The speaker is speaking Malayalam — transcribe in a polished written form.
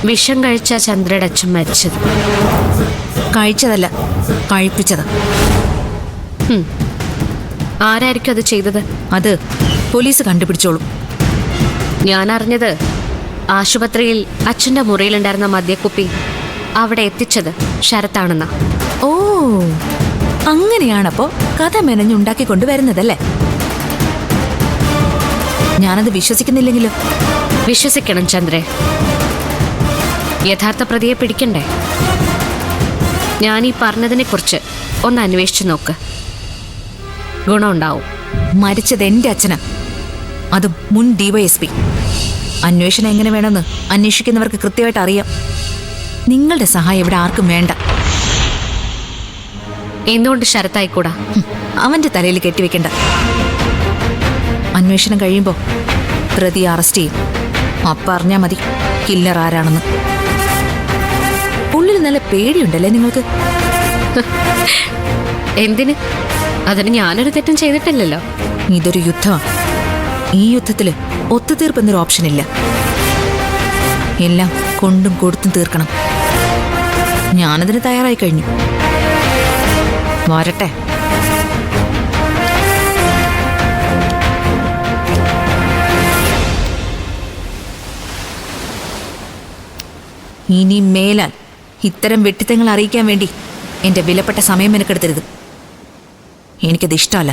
വിഷം കഴിച്ച ചന്ദ്രയുടെ അച്ഛൻ മരിച്ചത്. കഴിച്ചതല്ല, കഴിപ്പിച്ചത്. ആരായിരിക്കും അത് ചെയ്തത്? അത് പോലീസ് കണ്ടുപിടിച്ചോളും. ഞാൻ അറിഞ്ഞത് ആശുപത്രിയിൽ അച്ഛൻ്റെ മുറിയിലുണ്ടായിരുന്ന മദ്യക്കുപ്പി അവിടെ എത്തിച്ചത് ശരത്താണെന്നാ. ഓ, അങ്ങനെയാണപ്പോ കഥ മെനഞ്ഞുണ്ടാക്കിക്കൊണ്ട് വരുന്നതല്ലേ? ഞാനത് വിശ്വസിക്കുന്നില്ലെങ്കിലോ? വിശ്വസിക്കണം ചന്ദ്രേ. യഥാർത്ഥ പ്രതിയെ പിടിക്കണ്ടേ? ഞാനീ പറഞ്ഞതിനെ കുറിച്ച് ഒന്ന് അന്വേഷിച്ചു നോക്ക്, ഗുണമുണ്ടാവും. മരിച്ചത് എന്റെ അച്ഛനാ, അതും മുൻ DYSP. അന്വേഷണം എങ്ങനെ വേണമെന്ന് അന്വേഷിക്കുന്നവർക്ക് കൃത്യമായിട്ട് അറിയാം. നിങ്ങളുടെ സഹായം ഇവിടെ ആർക്കും വേണ്ട. എന്തുകൊണ്ട് ശരത്തായിക്കൂടാ? അവന്റെ തലയിൽ കെട്ടിവെക്കണ്ട. അന്വേഷണം കഴിയുമ്പോ പ്രതി അറസ്റ്റ് ചെയ്യും. അപ്പ അറിഞ്ഞാ മതി കില്ലർ ആരാണെന്ന്. ഉള്ളിൽ നല്ല പേടിയുണ്ടല്ലേ നിങ്ങൾക്ക്? എന്തിന്? അതിന് ഞാനൊരു തെറ്റും ചെയ്തിട്ടില്ലല്ലോ. ഇതൊരു യുദ്ധമാണ്. ഈ യുദ്ധത്തില് ഒത്തുതീർപ്പ് എന്നൊരു ഓപ്ഷൻ ഇല്ല. എല്ലാം കൊണ്ടും കൊടുത്തും തീർക്കണം. ഞാനതിന് തയ്യാറായി കഴിഞ്ഞു. വരട്ടെ. ഇനി മേലാൽ ഇത്തരം വെട്ടിത്തങ്ങൾ അറിയിക്കാൻ വേണ്ടി എന്റെ വിലപ്പെട്ട സമയം മെനക്കെടുത്തരുത്. എനിക്കത് ഇഷ്ടമല്ല.